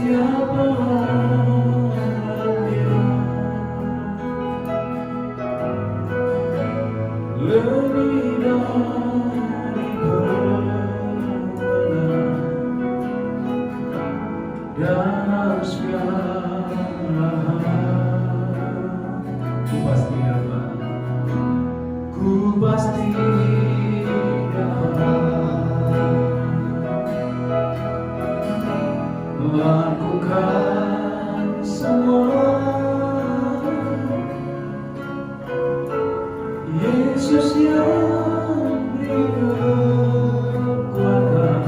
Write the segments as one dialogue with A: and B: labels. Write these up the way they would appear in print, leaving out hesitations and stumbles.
A: siapa dia lebih dari pemenang dalam segala hal. Ku pasti dapat, ku pasti lakukan semua. Yesus yang beri kekuatan,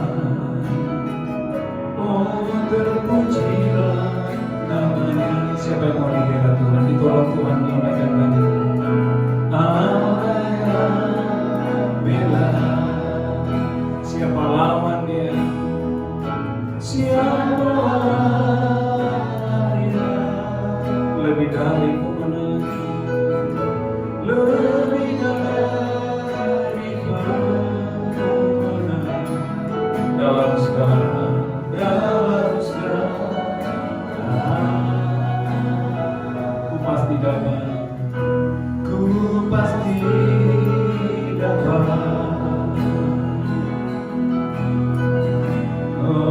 A: oh terpujilah namanya. Siapa yang mau dibela Tuhan, ditolong Tuhan, lambaikan tangan. Allah bela, siapa lawan dia? Siapa dia lebih dari pemenang, lebih dari pemenang dalam segala ku pasti dapat, ku pasti dapat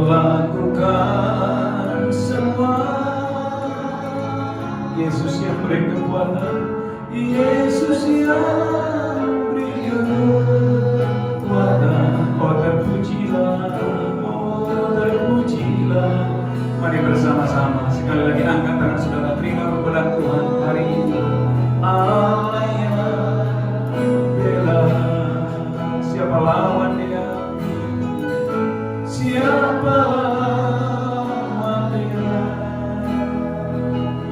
A: lakukan semua. Yesus yang beri kekuatan, Yesus yang beri kekuatan. Oh terpujilah, oh terpujilah. Mari bersama-sama sekali lagi angkat tangan saudara, terima kebenaran Tuhan hari ini. Allah yang bela, siapa lawan dia? Siapa dia?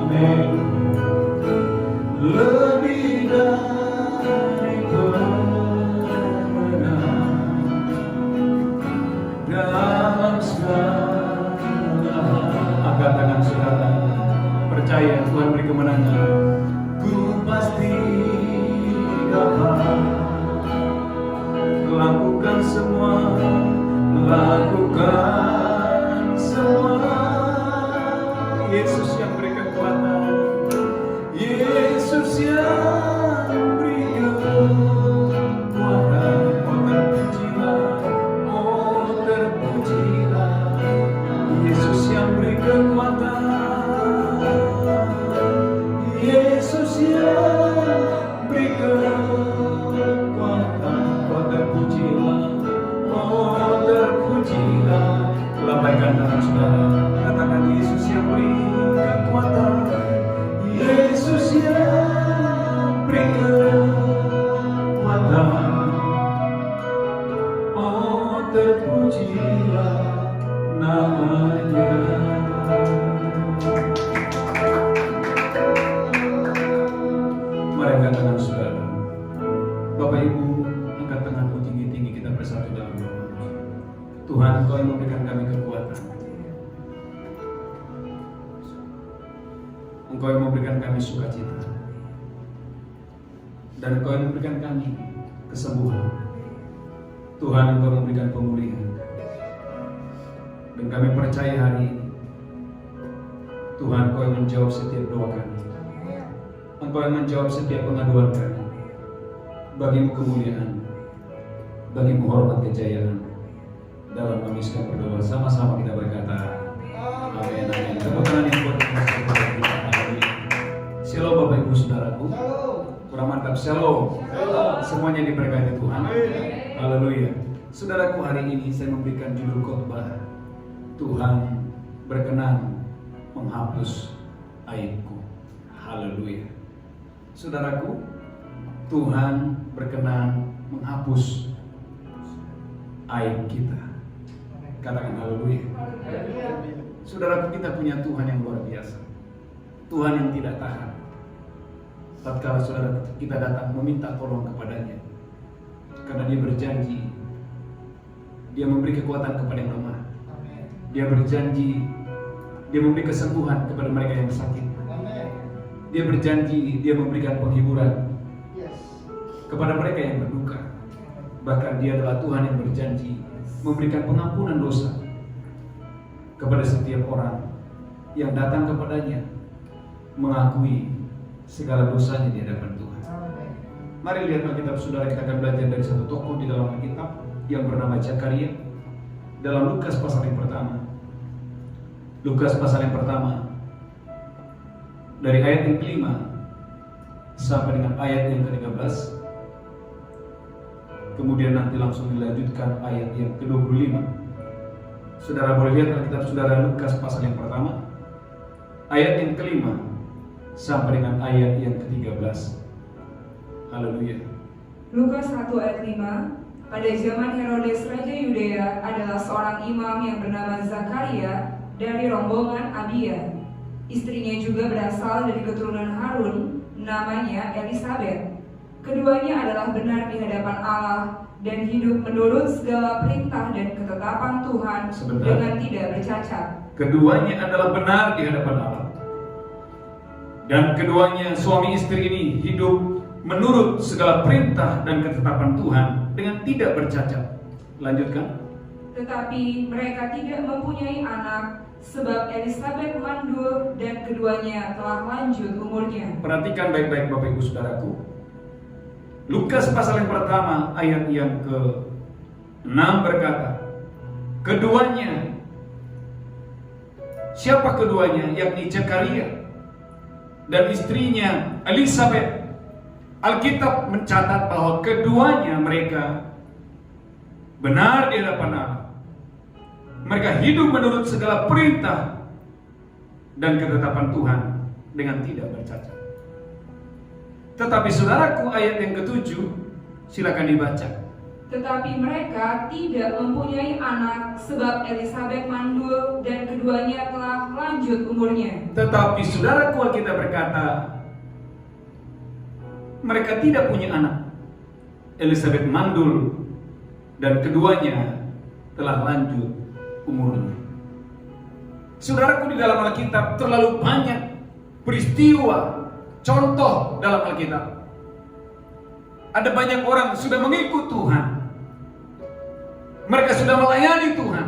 A: Amin. Lebih dari pemenang dalam segala. Angkat tangan saudara, percaya Tuhan beri kemenangan. Ku pasti dapat lakukan semua, lakukan semua. Yesus yang beri kekuatan, Yesus yang beri kekuatan. Oh terpujilah, Yesus yang beri kekuatan, Yesus yang beri kekuatan. Oh terpujilah, oh terpujilah. Lambaikan tangan saudara, katakan Yesus yang beri kekuatan, Yesus yang beri kekuatan. Oh terpujilah namanya. Mari angkat tangan saudara. Bapak Ibu, angkat tanganmu tinggi-tinggi, kita bersatu dalam doa. Tuhan, Kau yang memberikan kami kekuatan, Engkau yang memberikan kami sukacita, dan Engkau yang memberikan kami kesembuhan. Tuhan, Engkau memberikan pemulihan, dan kami percaya hari ini Tuhan, Engkau yang menjawab setiap doa kami, Engkau yang menjawab setiap pengaduan kami. Bagimu kemuliaan, bagimu hormat kejayaan. Dalam kami sedang berdoa, sama-sama kita berkata amin, amin. Tepuk tangan yang kuat untuk kita. Shalom Bapak Ibu Saudaraku, kurang mantap. Shalom. Semuanya diberkati Tuhan. Haleluya. Saudaraku, hari ini saya memberikan judul khotbah, Tuhan berkenan menghapus aibku. Haleluya. Saudaraku, Tuhan berkenan menghapus aib kita. Katakan haleluya. Saudaraku, kita punya Tuhan yang luar biasa, Tuhan yang tidak tahan. Tatkala saudara kita datang meminta tolong kepadanya, karena Dia berjanji, Dia memberi kekuatan kepada yang lemah. Dia berjanji, Dia memberi kesembuhan kepada mereka yang sakit. Dia berjanji, Dia memberikan penghiburan kepada mereka yang berduka. Bahkan Dia adalah Tuhan yang berjanji memberikan pengampunan dosa kepada setiap orang yang datang kepadanya mengakui segala dosanya di hadapan Tuhan. Mari lihat Alkitab saudara, kita akan belajar dari satu tokoh di dalam Alkitab yang bernama Zakaria dalam Lukas pasal yang pertama. Lukas pasal yang pertama dari ayat yang kelima sampai dengan ayat yang ke-13. Kemudian nanti langsung dilanjutkan ayat yang ke-25. Saudara boleh lihat Alkitab saudara, Lukas pasal yang pertama ayat yang kelima sampai dengan ayat yang ke-13. Haleluya.
B: Lukas 1 ayat 5. Pada zaman Herodes Raja Yudea adalah seorang imam yang bernama Zakaria dari rombongan Abia. Istrinya juga berasal dari keturunan Harun, namanya Elisabet. Keduanya adalah benar di hadapan Allah dan hidup menurut segala perintah dan ketetapan Tuhan dengan tidak bercacat.
A: Keduanya adalah benar di hadapan Allah. Dan keduanya suami istri ini hidup menurut segala perintah dan ketetapan Tuhan dengan tidak bercacat. Lanjutkan.
B: Tetapi mereka tidak mempunyai anak sebab Elisabet mandul dan keduanya telah lanjut umurnya.
A: Perhatikan baik-baik Bapak Ibu Saudaraku. Lukas pasal yang pertama ayat yang ke-6 berkata, keduanya. Siapa keduanya? Yakni Zakaria dan istrinya Elisabet. Alkitab mencatat bahwa keduanya mereka benar di hadapan Allah. Mereka hidup menurut segala perintah dan ketetapan Tuhan dengan tidak bercacat. Tetapi saudaraku, ayat yang ke-7 silakan dibaca.
B: Tetapi mereka tidak mempunyai anak sebab Elisabet mandul dan keduanya telah lanjut umurnya.
A: Tetapi saudaraku, Alkitab berkata mereka tidak punya anak. Elisabet mandul dan keduanya telah lanjut umurnya. Saudaraku, di dalam Alkitab terlalu banyak peristiwa, contoh dalam Alkitab. Ada banyak orang sudah mengikut Tuhan. Mereka sudah melayani Tuhan.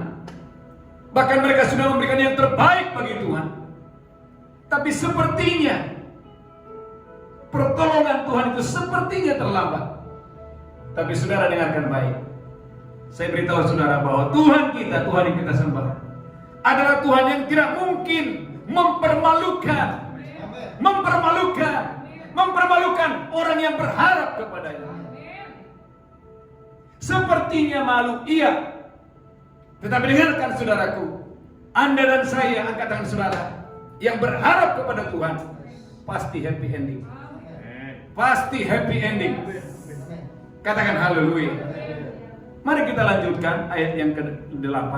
A: Bahkan mereka sudah memberikan yang terbaik bagi Tuhan. Tapi sepertinya pertolongan Tuhan itu sepertinya terlambat. Tapi saudara dengarkan baik. Saya beritahu saudara bahwa Tuhan kita, Tuhan yang kita sembah, adalah Tuhan yang tidak mungkin mempermalukan orang yang berharap kepadanya. Sepertinya malu, iya. Tetapi dengarkan saudaraku, Anda dan saya, angkat tangan saudara, yang berharap kepada Tuhan, pasti happy ending. Pasti happy ending. Katakan haleluya. Mari kita lanjutkan ayat yang ke-8.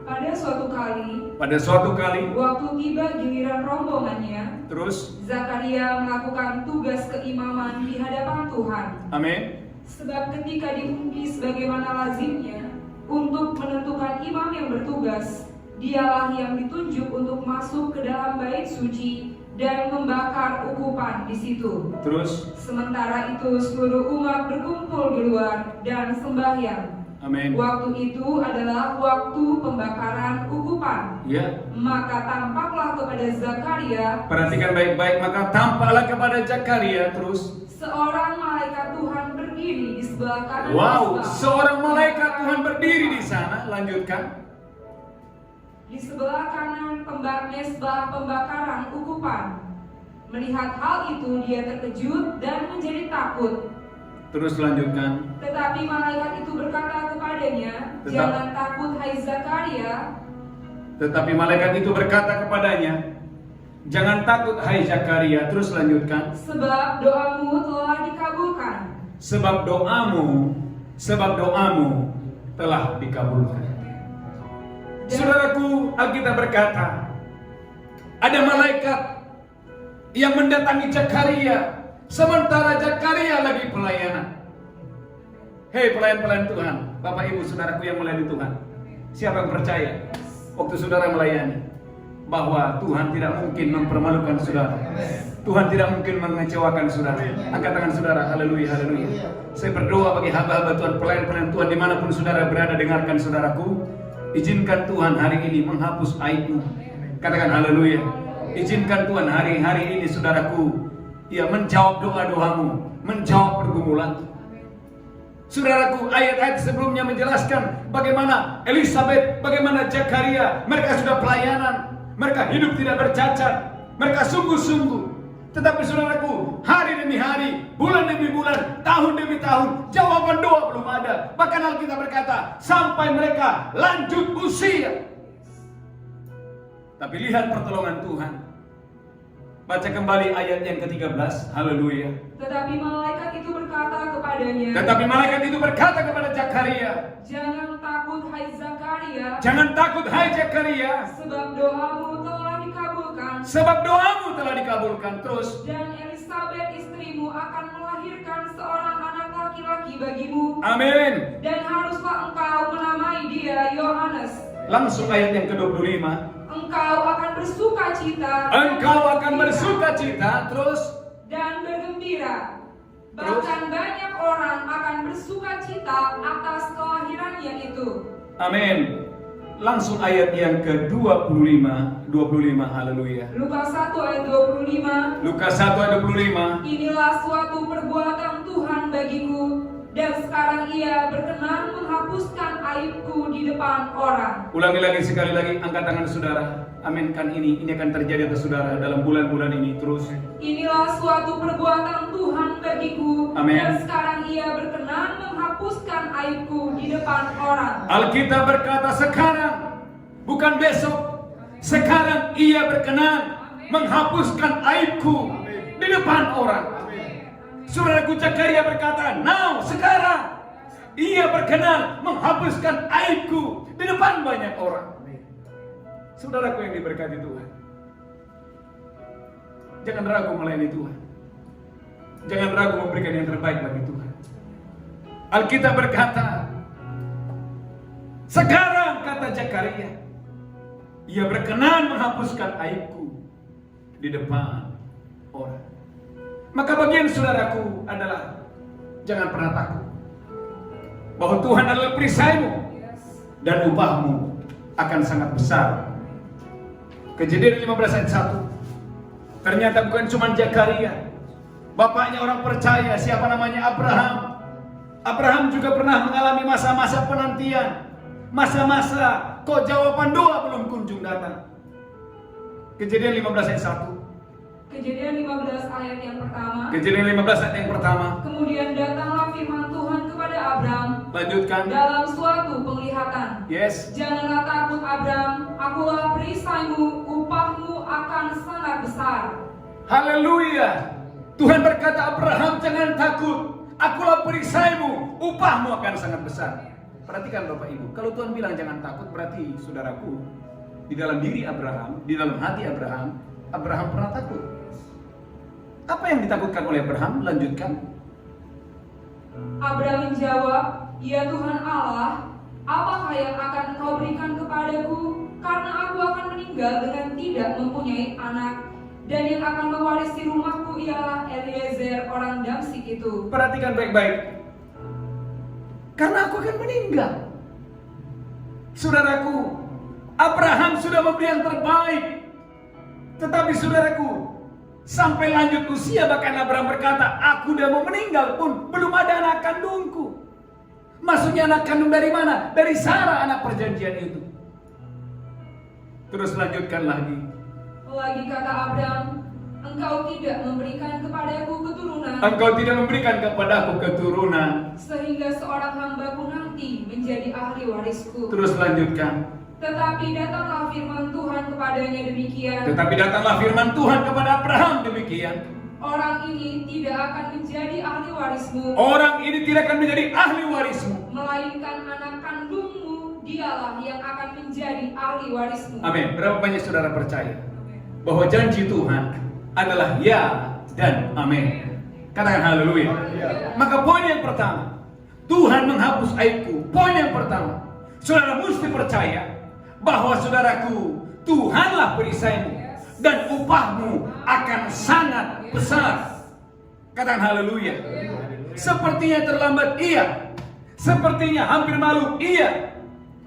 B: Pada
A: suatu kali,
B: waktu tiba giliran rombongannya,
A: terus
B: Zakaria melakukan tugas keimaman di hadapan Tuhan.
A: Amin.
B: Sebab ketika diundi sebagaimana lazimnya untuk menentukan imam yang bertugas, dialah yang ditunjuk untuk masuk ke dalam bait suci dan membakar ukupan di situ.
A: Terus,
B: sementara itu seluruh umat berkumpul di luar dan sembahyang.
A: Amin.
B: Waktu itu adalah waktu pembakaran ukupan.
A: Ya.
B: Maka tampaklah kepada Zakaria.
A: Perhatikan baik-baik. Maka tampaklah kepada Zakaria. Terus,
B: seorang malaikat Tuhan berdiri di sebelah kanan.
A: Wow, seorang malaikat Tuhan berdiri di sana. Lanjutkan.
B: Di sebelah kanan mesbah pembakaran ukupan. Melihat hal itu, dia terkejut dan menjadi takut.
A: Terus lanjutkan.
B: Tetapi malaikat itu berkata kepadanya, jangan takut hai Zakaria.
A: Tetapi malaikat itu berkata kepadanya, jangan takut hai Zakaria. Terus lanjutkan.
B: Sebab doamu telah dikabulkan.
A: Sebab doamu telah dikabulkan. Saudaraku, Alkitab berkata, ada malaikat yang mendatangi Zakaria sementara Zakaria lagi pelayanan. Hei pelayan-pelayan Tuhan, Bapak Ibu saudaraku yang melayani Tuhan, siapa yang percaya waktu saudara melayani bahwa Tuhan tidak mungkin mempermalukan saudara, Tuhan tidak mungkin mengecewakan saudara? Angkat tangan saudara, haleluya, haleluya. Saya berdoa bagi hamba-hamba Tuhan, pelayan-pelayan Tuhan dimanapun saudara berada, dengarkan saudaraku. Izinkan Tuhan hari ini menghapus aibmu, Katakan haleluya. Izinkan Tuhan hari-hari ini saudaraku, ia menjawab doa-doamu, menjawab pergumulan. Saudaraku, ayat-ayat sebelumnya menjelaskan bagaimana Elizabeth, bagaimana Zakaria, mereka sudah pelayanan, mereka hidup tidak bercacat, mereka sungguh-sungguh. Tetapi saudaraku, hari demi hari, bulan demi bulan, tahun demi tahun, jawaban doa belum ada. Bahkan Alkitab berkata, sampai mereka lanjut usia. Tapi lihat pertolongan Tuhan. Baca kembali ayat yang ke-13. Haleluya.
B: Tetapi malaikat itu berkata kepadanya,
A: Tetapi malaikat itu berkata kepada Zakaria,
B: jangan takut hai Zakaria,
A: jangan takut hai Zakaria,
B: sebab doamu telah dikabulkan.
A: sebab doamu telah dikabulkan. Terus,
B: Dan Elizabeth istrimu akan melahirkan seorang anak laki-laki bagimu.
A: amin.
B: Dan haruslah engkau menamai dia Yohanes.
A: Langsung ayat yang ke-25.
B: Engkau akan bersuka cita.
A: Engkau akan bersuka cita. Terus,
B: dan bergembira. Bahkan banyak orang akan bersuka cita atas kelahirannya itu.
A: amin. Langsung ayat yang ke-25. 25, haleluya.
B: Lukas 1 ayat 25.
A: Lukas 1 ayat 25.
B: Inilah suatu perbuatan Tuhan bagiku, dan sekarang ia berkenan menghapuskan aibku di depan orang.
A: Ulangi lagi sekali lagi, angkat tangan saudara. Aminkan ini akan terjadi atas saudara dalam bulan-bulan ini. Terus,
B: Inilah suatu perbuatan Tuhan bagiku,
A: Amin.
B: dan sekarang ia berkenan menghapuskan aibku di depan orang.
A: Alkitab berkata sekarang, bukan besok. Sekarang ia berkenan menghapuskan aibku di depan orang. Saudaraku Zakaria berkata, now, sekarang ia berkenan menghapuskan aibku di depan banyak orang. Saudaraku yang diberkati Tuhan, jangan ragu melayani Tuhan. Jangan ragu memberikan yang terbaik bagi Tuhan. Alkitab berkata, sekarang, kata Zakaria, ia berkenan menghapuskan aibku di depan orang. Maka bagian saudaraku adalah, jangan pernah takut bahwa Tuhan adalah perisaimu dan upahmu akan sangat besar. Kejadian 15 ayat 1. Ternyata bukan cuma Zakaria, bapaknya orang percaya, siapa namanya Abraham. Abraham juga pernah mengalami masa-masa penantian, masa-masa kok jawaban doa belum kunjung datang. Kejadian 15 ayat 1.
B: Kejadian 15 ayat yang pertama.
A: Kejadian 15 ayat yang pertama.
B: Kemudian datanglah firman Tuhan kepada Abram
A: Lanjutkan.
B: dalam suatu penglihatan.
A: Yes.
B: Janganlah takut Abram, akulah perisaimu, upahmu akan sangat besar.
A: Haleluya. Tuhan berkata, Abraham, jangan takut, akulah perisaimu, upahmu akan sangat besar. Perhatikan Bapak Ibu, kalau Tuhan bilang jangan takut, berarti saudaraku, di dalam diri Abraham, di dalam hati Abraham pernah takut. Apa yang ditakutkan oleh Abraham? Lanjutkan.
B: Abram menjawab, ya Tuhan Allah, apakah yang akan engkau berikan kepadaku? Karena aku akan meninggal dengan tidak mempunyai anak, dan yang akan mewarisi rumahku ialah Eliezer orang Damsik itu.
A: Perhatikan baik-baik. Karena aku akan meninggal. Saudaraku, Abraham sudah memberi yang terbaik. Tetapi saudaraku, sampai lanjut usia bahkan Abraham berkata, aku udah mau meninggal pun belum ada anak kandungku. Maksudnya anak kandung dari mana? Dari Sarah, anak perjanjian itu. Terus lanjutkan lagi.
B: Lagi kata Abram, engkau tidak memberikan kepadaku keturunan,
A: Engkau tidak memberikan kepadaku keturunan.
B: sehingga seorang hambaku nanti menjadi ahli warisku.
A: Terus lanjutkan.
B: Tetapi datanglah firman Tuhan kepadanya demikian,
A: Tetapi datanglah firman Tuhan kepada Abraham demikian.
B: orang ini tidak akan menjadi ahli warismu,
A: Orang ini tidak akan menjadi ahli warismu.
B: melainkan anak kandungmu, dialah yang akan menjadi ahli warismu.
A: Amin. Berapa banyak saudara percaya bahwa janji Tuhan adalah ya dan amin? Katakan haleluya. Maka poin yang pertama, Tuhan menghapus aibku. Poin yang pertama, saudara mesti percaya bahwa saudaraku, Tuhanlah perisaimu dan upahmu akan sangat besar. Katakan haleluya. Sepertinya terlambat, iya. Sepertinya hampir malu, iya.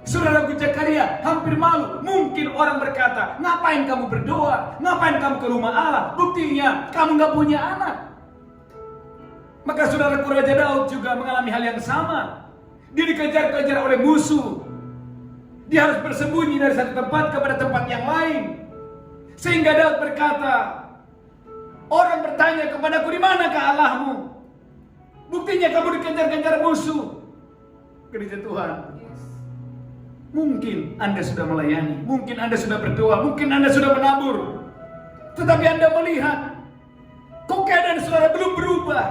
A: Saudaraku Zakaria hampir malu. Mungkin orang berkata, ngapain kamu berdoa? Ngapain kamu ke rumah Allah? Buktinya kamu gak punya anak. Maka saudaraku Raja Daud juga mengalami hal yang sama. Dia dikejar-kejar oleh musuh. Dia harus bersembunyi dari satu tempat kepada tempat yang lain. Sehingga Daud berkata, orang bertanya kepadaku, di manakah Allahmu? Buktinya kamu dikejar-kejar musuh. Gereja Tuhan, mungkin Anda sudah melayani, mungkin Anda sudah berdoa, mungkin Anda sudah menabur, tetapi Anda melihat kok keadaan saudara belum berubah,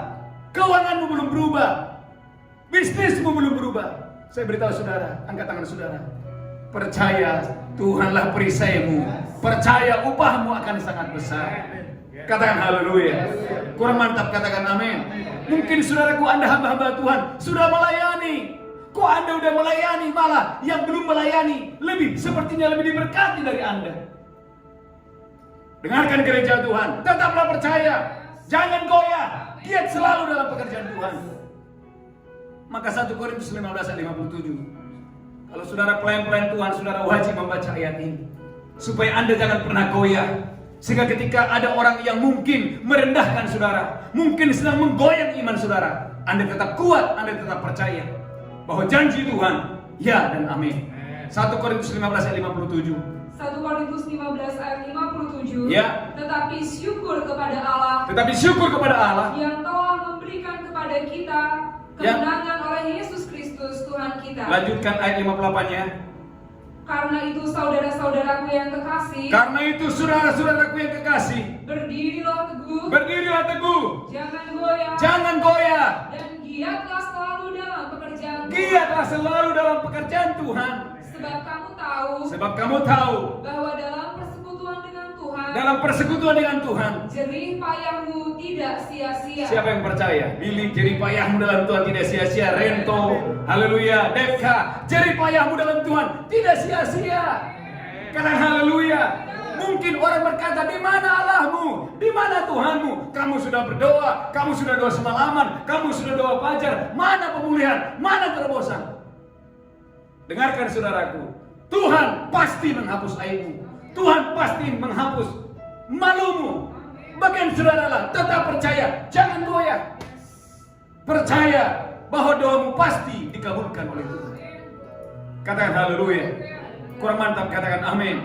A: keuanganmu belum berubah, bisnismu belum berubah. Saya beritahu saudara, angkat tangan saudara, percaya Tuhanlah perisaimu, percaya upahmu akan sangat besar. Katakan haleluya. Kurang mantap, katakan amin. Mungkin saudaraku, Anda hamba-hamba Tuhan sudah melayani. Kok Anda udah melayani, malah yang belum melayani sepertinya lebih diberkati dari Anda. Dengarkan gereja Tuhan, tetaplah percaya, jangan goyah, giat selalu dalam pekerjaan Tuhan. Maka 1 Korintus 15 ayat 57. Kalau saudara pelayan-pelayan Tuhan, saudara wajib membaca ayat ini supaya Anda jangan pernah goyah. Sehingga ketika ada orang yang mungkin merendahkan saudara, mungkin sedang menggoyang iman saudara, Anda tetap kuat, Anda tetap percaya bahwa janji Tuhan ya dan amin. 1 Korintus 15 ayat 57.
B: 1 Korintus 15 ayat 57.
A: Ya.
B: Tetapi syukur kepada Allah.
A: Tetapi syukur kepada Allah
B: yang telah memberikan kepada kita kemenangan oleh Yesus Kristus Tuhan kita.
A: Lanjutkan ayat 58-nya.
B: Karena itu saudara-saudaraku yang kekasih.
A: Karena itu saudara-saudaraku yang kekasih.
B: Berdirilah teguh.
A: Berdirilah teguh.
B: Jangan goyah.
A: Jangan goyah.
B: Dan giatlah selalu dalam pekerjaan Tuhan.
A: Giatlah selalu dalam pekerjaan Tuhan.
B: Sebab kamu tahu
A: bahwa
B: dalam persekutuan dengan Tuhan,
A: jerih payahmu tidak sia-sia.
B: Siapa yang percaya? Billy, jerih payahmu dalam Tuhan tidak sia-sia. Rento, haleluya. Devka, jerih payahmu dalam Tuhan tidak sia-sia. Karena haleluya. Mungkin orang berkata, di mana Allahmu? Di mana Tuhanmu? Kamu sudah berdoa, kamu sudah doa semalaman, kamu sudah doa fajar. Mana pemulihan? Mana terobosan? Dengarkan saudaraku, Tuhan pasti menghapus aibmu. Tuhan pasti menghapus malumu. Bagian saudaralah, tetap percaya, jangan goyah. Percaya bahwa doamu pasti dikabulkan oleh Tuhan. Katakan haleluya. Kurang mantap, katakan amin.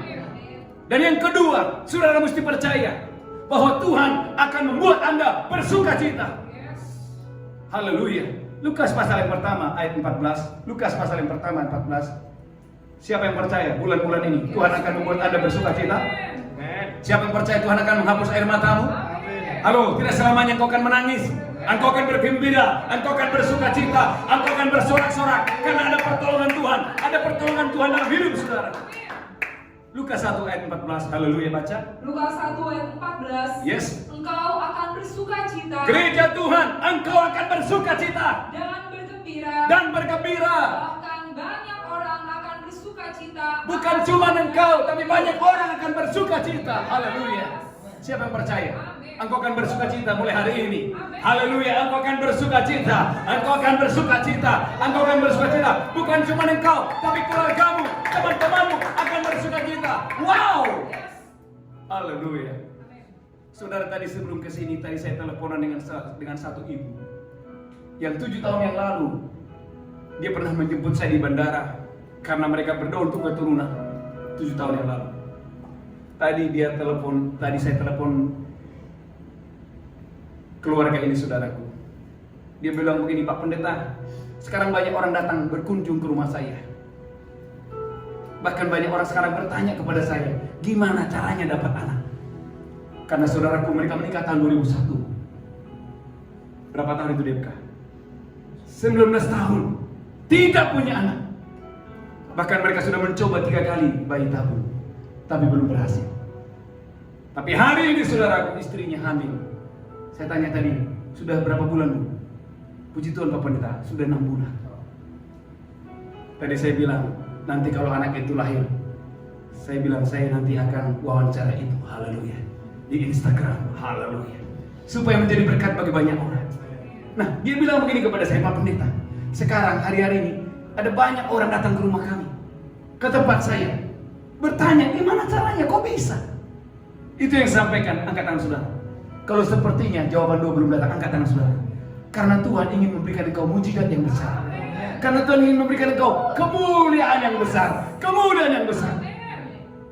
B: Dan yang kedua, saudara mesti percaya bahwa Tuhan akan membuat Anda bersuka cita. Haleluya. Lukas pasal yang pertama ayat 14. Lukas pasal yang pertama ayat 14. Siapa yang percaya bulan-bulan ini Tuhan akan membuat Anda bersuka cita? Siapa yang percaya Tuhan akan menghapus air matamu? Halo, tidak selamanya engkau akan menangis. Engkau akan bergembira, engkau akan bersuka cita, engkau akan bersorak-sorak karena ada pertolongan Tuhan. Ada pertolongan Tuhan dalam hidup saudara. Lukas 1 ayat 14. Haleluya, baca.
C: Lukas 1 ayat 14.
B: Yes.
C: Engkau akan bersuka cita.
B: Gereja Tuhan, engkau akan bersuka cita
C: dan bergembira.
B: Bahkan
C: banyak orang akan bersuka cita.
B: Bukan cuma engkau, tapi banyak orang akan bersuka cita. Haleluya. Siapa yang percaya? Engkau akan bersuka cita mulai hari ini. Haleluya, engkau akan bersuka cita. Engkau akan bersuka cita. Engkau akan bersuka cita. Bukan cuma engkau, tapi keluargamu, teman-temanmu akan bersuka cita. Wow. Haleluya. Saudara, tadi sebelum kesini, tadi saya teleponan dengan satu ibu yang 7 tahun yang lalu dia pernah menjemput saya di bandara karena mereka berdoa untuk keturunan. 7 tahun yang lalu. Tadi saya telepon keluarga ini, saudaraku. Dia bilang begini, Pak Pendeta, sekarang banyak orang datang berkunjung ke rumah saya. Bahkan banyak orang sekarang bertanya kepada saya, gimana caranya dapat anak? Karena saudaraku, mereka menikah tahun 2001. Berapa tahun itu dia nikah? 19 tahun. Tidak punya anak. Bahkan mereka sudah mencoba 3 kali bayi tabung, tapi belum berhasil. Tapi hari ini saudaraku, istrinya hamil. Saya tanya tadi, sudah berapa bulan Bu? Puji Tuhan Pak Pendeta, sudah 6 bulan. Tadi saya bilang, nanti kalau anak itu lahir, saya bilang saya nanti akan wawancara itu, haleluya, di Instagram, haleluya, supaya menjadi berkat bagi banyak orang. Nah, dia bilang begini kepada saya, Pak Pendeta, sekarang hari-hari ini ada banyak orang datang ke rumah kami.
A: ke tempat saya, bertanya, gimana caranya, kok bisa? Itu yang sampaikan, angkat tangan saudara. Kalau sepertinya jawaban doa belum datang, angkat tangan saudara. Karena Tuhan ingin memberikan engkau mujizat yang besar. Karena Tuhan ingin memberikan engkau kemuliaan yang besar, kemuliaan yang besar.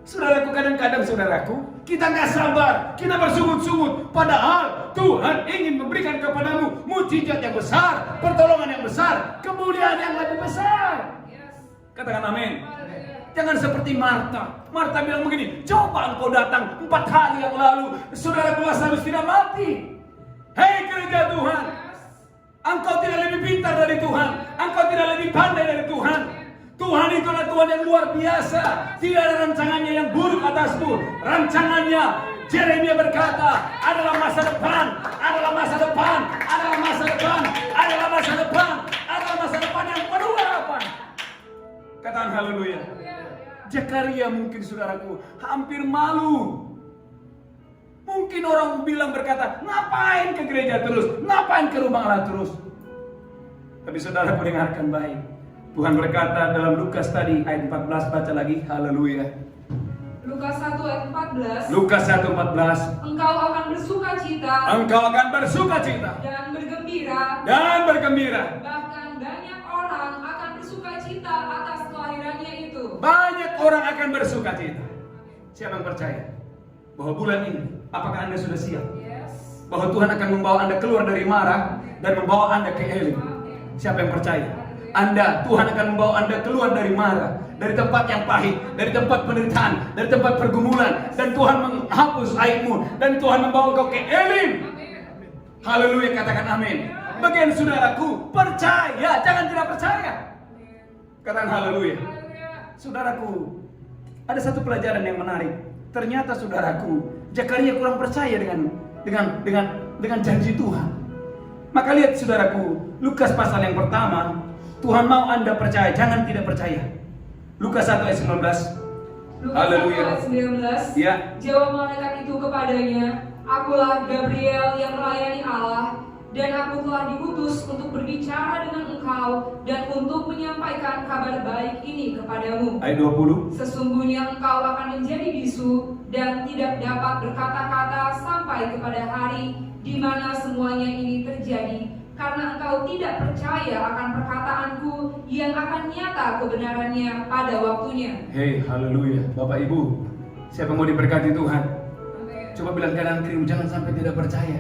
A: Saudaraku, kadang-kadang saudaraku, kita nggak sabar, kita bersungut-sungut. Padahal Tuhan ingin memberikan kepadamu mujizat yang besar, pertolongan yang besar, kemuliaan yang lebih besar. Katakan amin. Jangan seperti Marta. Marta bilang begini, coba engkau datang 4 hari yang lalu, saudaraku Lazarus tidak mati. Hei gereja Tuhan, engkau tidak lebih pintar dari Tuhan, engkau tidak lebih pandai dari Tuhan. Tuhan itu adalah Tuhan yang luar biasa. Tidak ada rancangannya yang buruk atasmu. Rancangannya, Yeremia berkata, adalah masa depan, adalah masa depan, adalah masa depan, adalah masa depan, adalah masa depan yang penuh harapan. Katakan haleluya. Zakaria mungkin saudaraku hampir malu. Mungkin orang bilang berkata, ngapain ke gereja terus, ngapain ke rumah Allah terus. Tapi saudaraku dengarkan baik. Tuhan berkata dalam Lukas tadi ayat 14, baca lagi, haleluya.
B: Lukas 1 ayat 14.
A: Lukas 1:14.
B: Engkau akan bersuka cita
A: Engkau akan bersuka cita
B: dan bergembira.
A: dan bergembira.
B: Bahkan banyak orang akan bersuka cita atas kelahirannya itu.
A: Banyak orang akan bersuka cita. Siapa yang percaya bahwa bulan ini, apakah Anda sudah siap?
B: Yes.
A: Bahwa Tuhan akan membawa Anda keluar dari marah dan membawa Anda ke elim. Siapa yang percaya? Tuhan akan membawa Anda keluar dari marah, dari tempat yang pahit, dari tempat penderitaan, dari tempat pergumulan, dan Tuhan menghapus aibmu, dan Tuhan membawa kau ke elim. Haleluya, katakan amin. Bagian saudaraku, percaya, jangan tidak percaya. Katakan haleluya. Saudaraku, ada satu pelajaran yang menarik. Ternyata saudaraku, Zakaria kurang percaya dengan janji Tuhan. Maka lihat saudaraku, Lukas pasal yang pertama, Tuhan mau Anda percaya, jangan tidak percaya. Lukas 1 ayat 19.
B: Lukas 1
A: Haleluya.
B: ayat 19.
A: Ya.
B: Jawab malaikat itu kepadanya, akulah Gabriel yang melayani Allah, dan aku telah diutus untuk berbicara dengan engkau dan untuk menyampaikan kabar baik ini kepadamu.
A: Ayat 20.
B: Sesungguhnya engkau akan menjadi bisu dan tidak dapat berkata-kata sampai kepada hari di mana semuanya ini terjadi, karena engkau tidak percaya akan perkataanku yang akan nyata kebenarannya pada waktunya.
A: Hei, haleluya. Bapak Ibu, siapa yang mau diberkati Tuhan? Coba bilang kanan kiri, jangan sampai tidak percaya.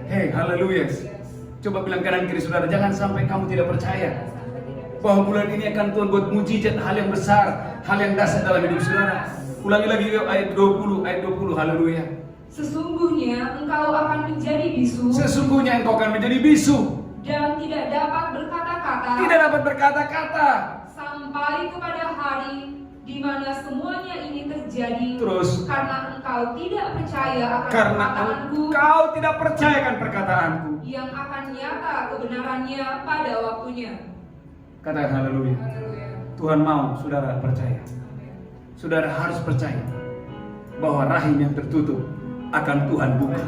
A: Hei, haleluya. Coba bilang kanan kiri saudara, jangan sampai kamu tidak percaya bahwa bulan ini akan Tuhan buat mujizat, hal yang besar, hal yang dahsyat dalam hidup saudara. Ulangi lagi ayat 20, haleluya.
B: Sesungguhnya engkau akan menjadi bisu
A: Sesungguhnya engkau akan menjadi bisu
B: dan tidak dapat berkata-kata
A: tidak dapat berkata-kata
B: sampai kepada hari di mana semuanya ini terjadi.
A: Terus,
B: karena engkau tidak percaya akan
A: karena
B: perkataanku
A: engkau tidak percayakan perkataanku
B: yang akan nyata kebenarannya pada waktunya.
A: katakan haleluya.
B: Haleluya.
A: Tuhan mau saudara percaya. Saudara harus percaya bahwa rahim yang tertutup akan Tuhan buka.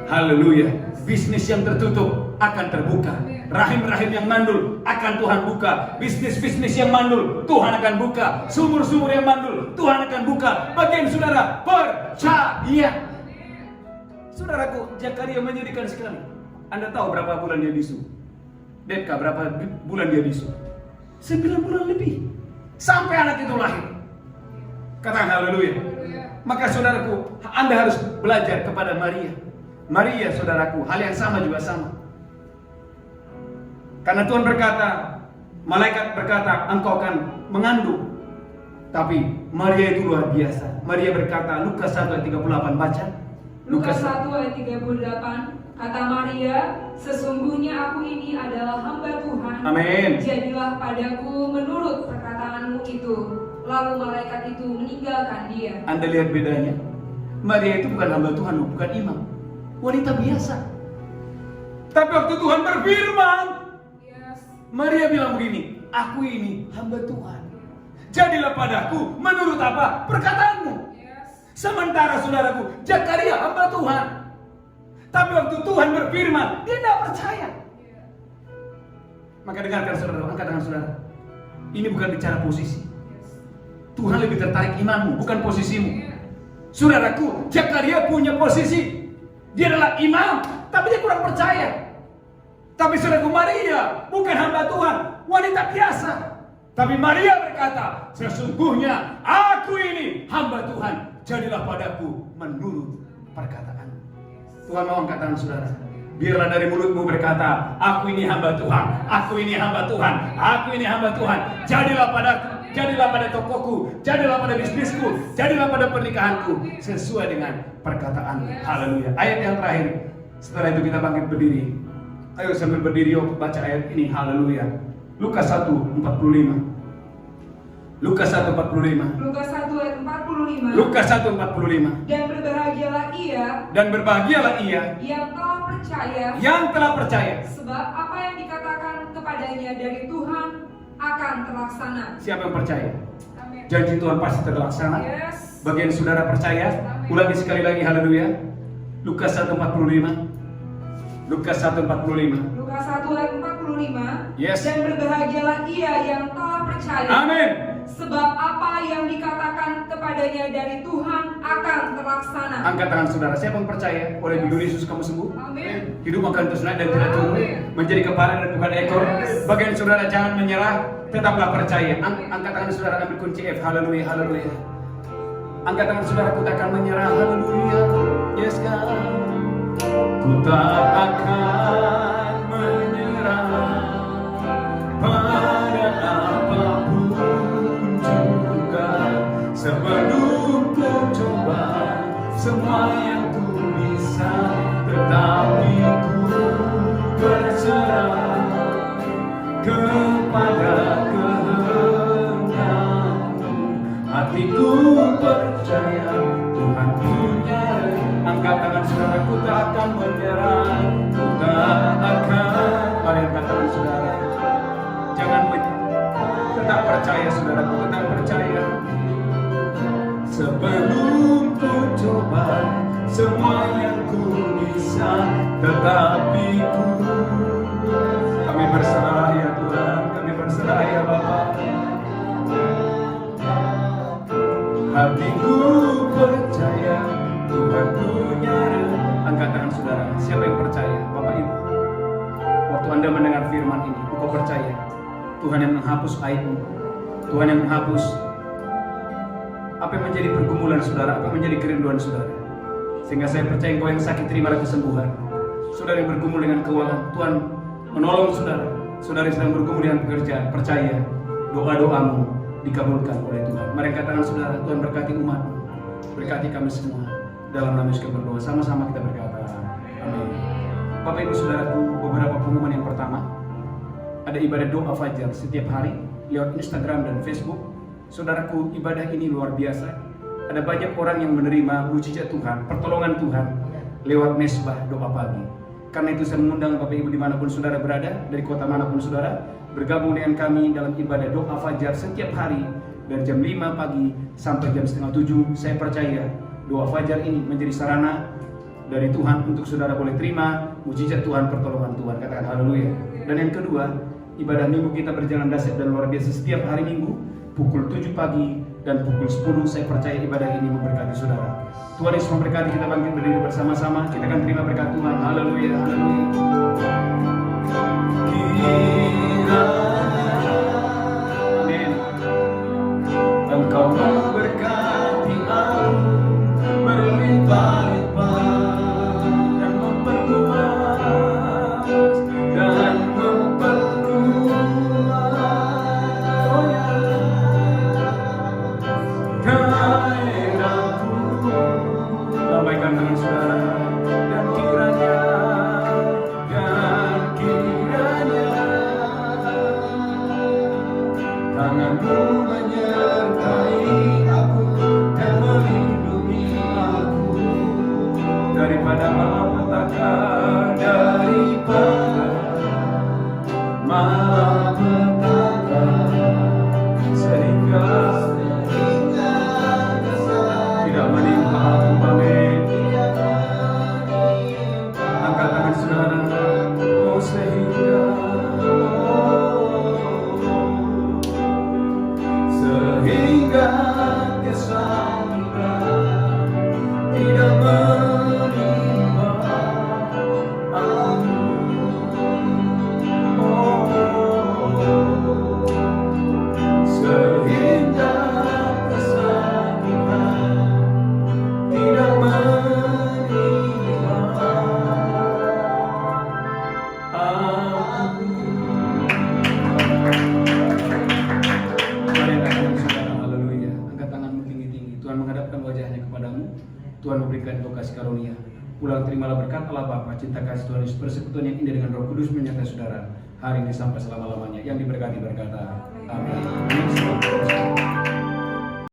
A: Haleluya. Bisnis yang tertutup akan terbuka. Rahim-rahim yang mandul akan Tuhan buka. Bisnis-bisnis yang mandul Tuhan akan buka. Sumur-sumur yang mandul Tuhan akan buka. Bagian saudara percaya. Saudaraku, Zakaria menyedihkan sekali. Anda tahu berapa bulan dia bisu? Deka, berapa bulan dia bisu? 9 bulan lebih. Sampai anak itu lahir. Katakan haleluya. Maka saudaraku, Anda harus belajar kepada Maria. Maria saudaraku, hal yang sama juga sama. Karena Tuhan berkata, malaikat berkata, engkau akan mengandung. Tapi Maria itu luar biasa. Maria berkata, Lukas 1 ayat 38, baca.
B: Lukas 1 ayat 38, kata Maria, sesungguhnya aku ini adalah hamba Tuhan.
A: Amin.
B: Jadilah padaku menurut perkataanmu itu. Lalu malaikat itu meninggalkan dia.
A: Anda lihat bedanya? Maria itu bukan hamba Tuhan, bukan imam. Wanita biasa. Tapi waktu Tuhan berfirman, Maria bilang begini, aku ini hamba Tuhan. Jadilah padaku menurut apa? Perkataanmu. Sementara saudaraku, Zakaria hamba Tuhan. Tapi waktu Tuhan berfirman, dia tidak percaya. Maka dengarkan saudara, angkat tangan saudara. Ini bukan bicara posisi. Tuhan lebih tertarik imanmu, bukan posisimu. Saudaraku, Zakaria punya posisi. Dia adalah imam, tapi dia kurang percaya. Tapi saudaraku, Maria bukan hamba Tuhan, wanita biasa. Tapi Maria berkata, sesungguhnya aku ini hamba Tuhan, jadilah padaku menurut perkataan. Tuhan mau angkat tangan saudara. Biarlah dari mulutmu berkata, aku ini hamba Tuhan, aku ini hamba Tuhan, aku ini hamba Tuhan. Jadilah padaku, jadilah pada tokoku, jadilah pada bisnisku, jadilah pada pernikahanku, sesuai dengan perkataan. Haleluya. Ayat yang terakhir. Setelah itu kita bangkit berdiri. Ayo sambil berdiri, yuk baca ayat ini. Haleluya. Lukas 1:45. Lukas 1:45.
B: Lukas 1 ayat 45.
A: Lukas 1:45.
B: Dan berbahagialah ia
A: Dan berbahagialah ia
B: yang telah percaya, sebab apa yang dikatakan kepadanya dari Tuhan akan terlaksana.
A: Siapa yang percaya?
B: Amin.
A: Janji Tuhan pasti terlaksana.
B: Yes.
A: Bagian saudara percaya?
B: Amin.
A: Ulangi sekali lagi, haleluya. Lukas 1:45. Lukas 1:45.
B: Lukas 1 ayat 45.
A: Yes.
B: Dan berbahagialah ia yang telah percaya.
A: Amin.
B: Sebab apa yang dikatakan kepadanya dari Tuhan akan terlaksana.
A: Angkat tangan saudara. Siapa yang percaya? Oleh bidur Yesus kamu sembuh.
B: Amin.
A: Hidup akan terus naik dan tidak turun,
B: Amin.
A: menjadi kepala dan bukan ekor.
B: Yes.
A: Bagian saudara jangan menyerah, tetaplah percaya. Angkat tangan saudara, ambil kunci F. Haleluya, haleluya. Angkat tangan saudara, ku tak akan menyerah. Haleluya. Yes God. Ku tak akan menyerah pada apapun juga, sebelum ku coba semua yang ku bisa, tetapi ku berserah kepada kehendakmu. Hatiku percaya Tuhan punya. Angkat tangan saudara, ku tak akan menyerah, ku tak akan. Mari angkat tangan saudara. Jangan tetap percaya saudaraku, tetap percaya. Sebelum ku coba semua yang ku bisa, tetapi ku. Kami berserah ya Tuhan, kami berserah ya Bapa. Hatiku percaya Tuhan punya. Angkat tangan saudara. Siapa yang percaya? Bapak Ibu, waktu Anda mendengar firman ini, engkau percaya Tuhan yang menghapus aibmu, Tuhan yang menghapus apa yang menjadi pergumulan saudara, apa yang menjadi kerinduan saudara. Sehingga saya percaya engkau yang sakit terimalah kesembuhan. Saudara yang bergumul dengan keuangan, Tuhan menolong saudara. Saudara yang sedang bergumul dengan pekerjaan, percaya doa-doamu dikabulkan oleh Tuhan. Mari angkat tangan saudara. Tuhan berkati umat, berkati kami semua. Dalam nama Yesus kami berdoa, sama-sama kita berkata amin. Bapak Ibu Saudaraku, beberapa pengumuman. Yang pertama, ada ibadah doa fajar setiap hari lewat Instagram dan Facebook. Saudaraku, ibadah ini luar biasa. Ada banyak orang yang menerima mujizat Tuhan, pertolongan Tuhan lewat mesbah doa pagi. Karena itu saya mengundang Bapak Ibu dimanapun saudara berada, dari kota manapun saudara, bergabung dengan kami dalam ibadah doa fajar setiap hari dari jam 5 pagi sampai jam 6:30. Saya percaya doa fajar ini menjadi sarana dari Tuhan untuk saudara boleh terima mujizat Tuhan, pertolongan Tuhan. Katakan haleluya. Dan yang kedua, ibadah minggu kita berjalan dahsyat dan luar biasa setiap hari Minggu pukul 7 pagi dan pukul 10. Saya percaya ibadah ini memberkati saudara. Tuhan Yesus memberkati. Kita bangkit berdiri bersama-sama. Kita akan terima berkat Tuhan. Haleluya, haleluya. Amin. Engkau memberkati aku berlimpah-limpah dan memperluas dan memperkuat. Oh ya, daerahku. Lambaikan tangan saudara. Dan kiranya tanganmu menyertai aku dan melindungi aku daripada malapetaka, daripada malapetaka, sehingga tidak menimpa aku. Amin. Angkat tangan saudara. Oh sehingga Tuhan memberikan engkau kasih karunia. Pulang terimalah berkat Allah Bapa, cinta kasih Tuhan Yesus, persekutuan yang indah dengan Roh Kudus menyertai saudara hari ini sampai selama-lamanya. Yang diberkati berkata, amin.